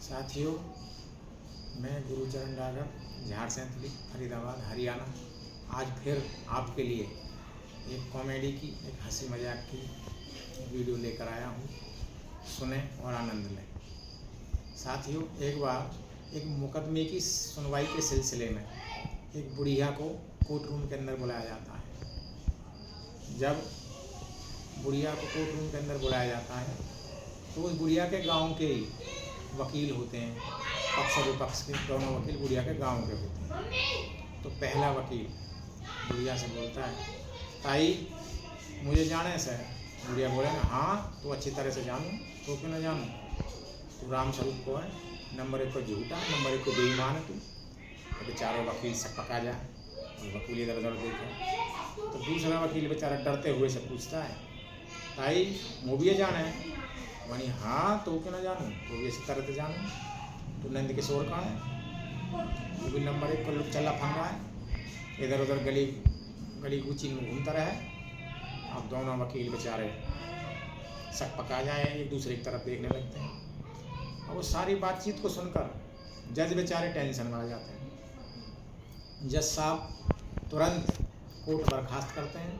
साथियों, मैं गुरुचरण डागर, झाड़ सैंतली, फरीदाबाद, हरियाणा, आज फिर आपके लिए एक कॉमेडी की, एक हंसी मजाक की वीडियो लेकर आया हूँ। सुने और आनंद लें। साथियों, एक बार एक मुकदमे की सुनवाई के सिलसिले में एक बुढ़िया को कोर्ट रूम के अंदर बुलाया जाता है। जब बुढ़िया को कोर्ट रूम के अंदर बुलाया जाता है तो उस बुढ़िया के गांव के ही वकील होते हैं, पक्ष और विपक्ष के दोनों वकील बुढ़िया के गांव के होते हैं। तो पहला वकील बुढ़िया से बोलता है, ताई मुझे जाने से। बुढ़िया बोलेगा, हाँ तो अच्छी तरह से जानूँ, तो क्यों ना जानूँ। तो राम स्वरूप को है, नंबर 1 को झूठा, नंबर 1 को बेईमान है तू। तो बेचारा वकील से पका जाए और वकील इधर उधर देखे तो दूसरा वकील बेचारा डरते हुए से पूछता है, ताई मूवी जाना है। वही, हाँ तो क्यों ना जानूँ, तो भी इसी तरह से जानूँ। तो नंद किशोर का है, वो भी नंबर 1 को चला फंगा है, इधर उधर गली कूची में घूमता रहे। अब दोनों वकील बेचारे शक पका जाए, एक दूसरे की तरफ देखने लगते हैं। और वो सारी बातचीत को सुनकर जज बेचारे टेंशन में आ जाते हैं। जज साहब तुरंत कोर्ट बर्खास्त करते हैं,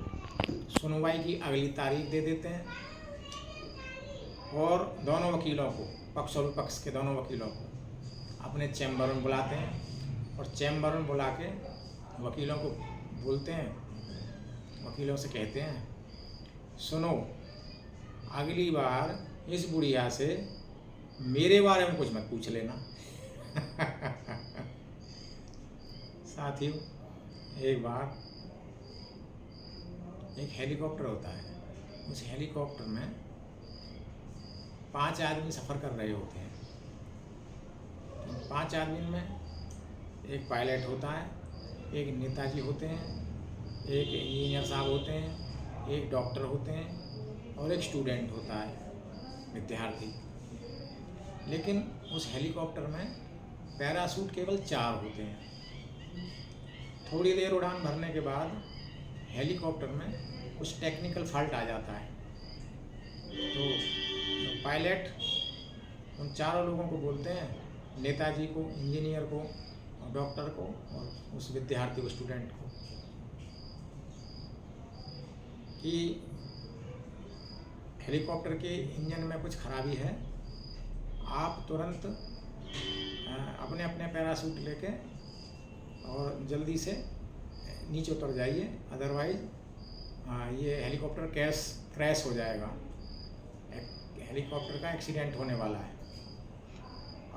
सुनवाई की अगली तारीख दे देते हैं और दोनों वकीलों को, पक्ष और विपक्ष के दोनों वकीलों को अपने चैम्बर में बुलाते हैं। और चैम्बर में बुला के वकीलों को बोलते हैं, वकीलों से कहते हैं, सुनो, अगली बार इस बुढ़िया से मेरे बारे में कुछ मत पूछ लेना। साथियों, एक बार एक हेलीकॉप्टर होता है। उस हेलीकॉप्टर में 5 आदमी सफ़र कर रहे होते हैं। 5 आदमी में एक पायलट होता है, एक नेताजी होते हैं, एक इंजीनियर साहब होते हैं, एक डॉक्टर होते हैं और एक स्टूडेंट होता है, विद्यार्थी। लेकिन उस हेलीकॉप्टर में पैराशूट केवल 4 होते हैं। थोड़ी देर उड़ान भरने के बाद हेलीकॉप्टर में कुछ टेक्निकल फॉल्ट आ जाता है। तो पायलट उन चारों लोगों को बोलते हैं, नेताजी को, इंजीनियर को, डॉक्टर को और उस विद्यार्थी को, स्टूडेंट को, कि हेलीकॉप्टर के इंजन में कुछ खराबी है, आप तुरंत अपने अपने पैराशूट लेके और जल्दी से नीचे उतर जाइए, अदरवाइज ये हेलीकॉप्टर क्रैश हो जाएगा, हेलीकॉप्टर का एक्सीडेंट होने वाला है।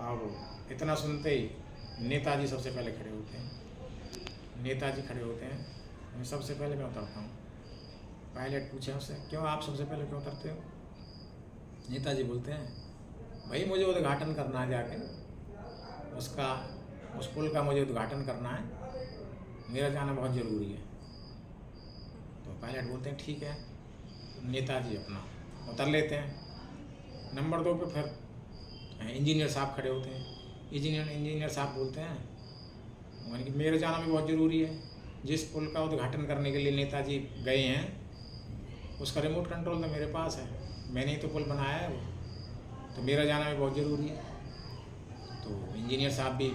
अब इतना सुनते ही नेताजी सबसे पहले खड़े होते हैं। नेताजी खड़े होते हैं, मैं सबसे पहले मैं उतरता हूँ। पायलट पूछे उससे, क्यों आप सबसे पहले क्यों उतरते हो? नेताजी बोलते हैं, भाई मुझे उद्घाटन करना है, जाके उस पुल का मुझे उद्घाटन करना है, मेरा जाना बहुत ज़रूरी है। तो पायलट बोलते हैं, ठीक है। नेताजी अपना उतर लेते हैं। नंबर 2 पे फिर इंजीनियर साहब खड़े होते हैं। इंजीनियर साहब बोलते हैं, यानी कि मेरा जाना भी बहुत ज़रूरी है, जिस पुल का उद्घाटन करने के लिए नेताजी गए हैं उसका रिमोट कंट्रोल तो मेरे पास है, मैंने ही तो पुल बनाया है वो, तो मेरा जाना भी बहुत ज़रूरी है। तो इंजीनियर साहब भी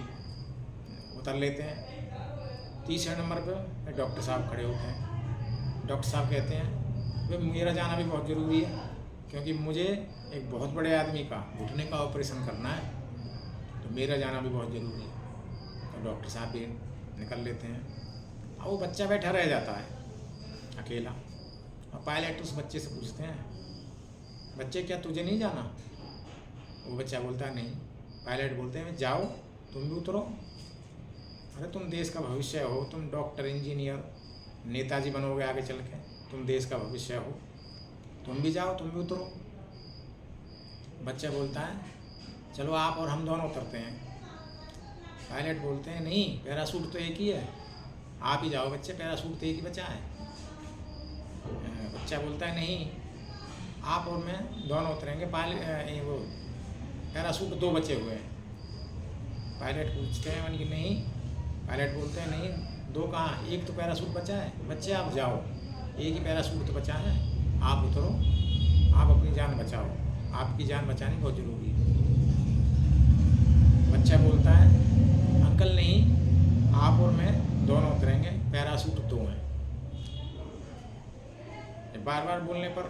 उतर लेते हैं। तीसरे नंबर पे डॉक्टर साहब खड़े होते हैं। डॉक्टर साहब कहते हैं, भाई मेरा जाना भी बहुत ज़रूरी है, क्योंकि मुझे एक बहुत बड़े आदमी का घुटने का ऑपरेशन करना है, तो मेरा जाना भी बहुत ज़रूरी है। तो डॉक्टर साहब भी निकल लेते हैं। अब वो बच्चा बैठा रह जाता है अकेला। और पायलट उस बच्चे से पूछते हैं, बच्चे क्या तुझे नहीं जाना? वो बच्चा बोलता है, नहीं। पायलट बोलते हैं, जाओ तुम भी उतरो, अरे तुम देश का भविष्य हो, तुम डॉक्टर, इंजीनियर, नेताजी बनोगे आगे चल के, तुम देश का भविष्य हो, तुम भी जाओ, तुम भी उतरो। बच्चा बोलता है, चलो आप और हम दोनों उतरते हैं। पायलट बोलते हैं, नहीं, पैराशूट तो एक ही है, आप ही जाओ बच्चे, पैराशूट तो एक ही बचा है। बच्चा बोलता है, नहीं, आप और मैं दोनों उतरेंगे, वो पैराशूट 2 बचे हुए हैं। पायलट पूछते हैं, यानी कि नहीं। पायलट बोलते हैं, नहीं, 2 कहाँ, 1 तो पैराशूट बचा है, बच्चे आप जाओ, एक ही पैराशूट तो बचा है, आप उतरो, आप अपनी जान बचाओ, आपकी जान बचानी बहुत ज़रूरी है। पैराशूट 2 हैं। बार बार बोलने पर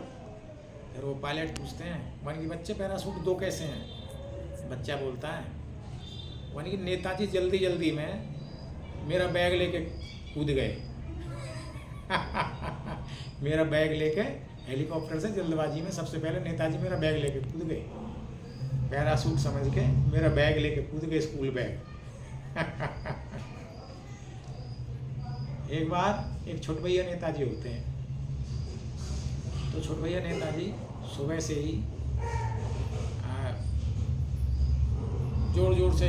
फिर वो पायलट पूछते हैं वन की बच्चे पैराशूट 2 कैसे हैं? बच्चा बोलता है वन की नेताजी जल्दी जल्दी में मेरा बैग लेके कूद गए। मेरा बैग लेके हेलीकॉप्टर से जल्दबाजी में सबसे पहले नेताजी मेरा बैग लेके कूद गए, पैराशूट समझ के मेरा बैग लेके कूद गए, स्कूल बैग। एक बार एक छोट भैया नेताजी होते हैं, तो छोट भैया नेताजी सुबह से ही जोर जोर से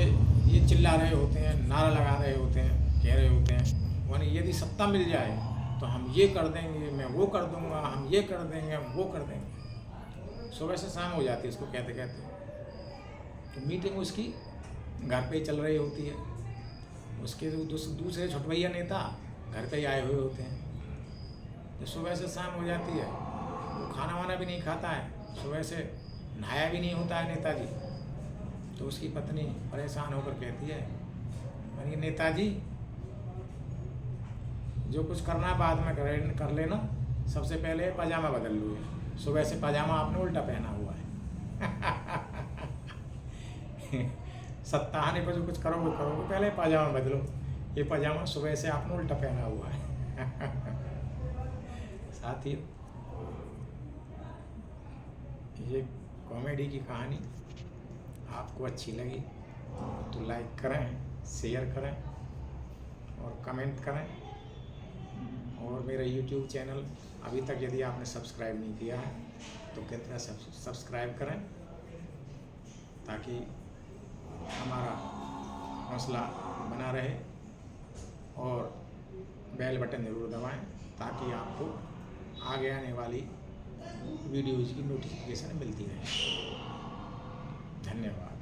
ये चिल्ला रहे होते हैं, नारा लगा रहे होते हैं, कह रहे होते हैं वन यदि सत्ता मिल जाए तो हम ये कर देंगे, मैं वो कर दूंगा, हम ये कर देंगे, हम वो कर देंगे। सुबह से शाम हो जाती है इसको कहते कहते। तो मीटिंग उसकी घर पे ही चल रही होती है। उसके दूसरे छोटे भैया नेता घर पे ही आए हुए होते हैं। जब सुबह से शाम हो जाती है वो खाना वाना भी नहीं खाता है, सुबह से नहाया भी नहीं होता है नेताजी। तो उसकी पत्नी परेशान होकर कहती है अरे नेताजी जो कुछ करना बाद में कर लेना, सबसे पहले पजामा बदल लो। सुबह से पजामा आपने उल्टा पहना हुआ है। सत्ता आने पर जो कुछ करोगे पहले पजामा बदलो, ये पजामा सुबह से आपने उल्टा पहना हुआ है। साथियों, ये कॉमेडी की कहानी आपको अच्छी लगी तो लाइक करें, शेयर करें और कमेंट करें। और मेरा YouTube चैनल अभी तक यदि आपने सब्सक्राइब नहीं किया है तो कृपया सब्सक्राइब करें, ताकि हमारा हौसला बना रहे। और बेल बटन ज़रूर दबाएं ताकि आपको आगे आने वाली वीडियोज़ की नोटिफिकेशन मिलती रहे। धन्यवाद।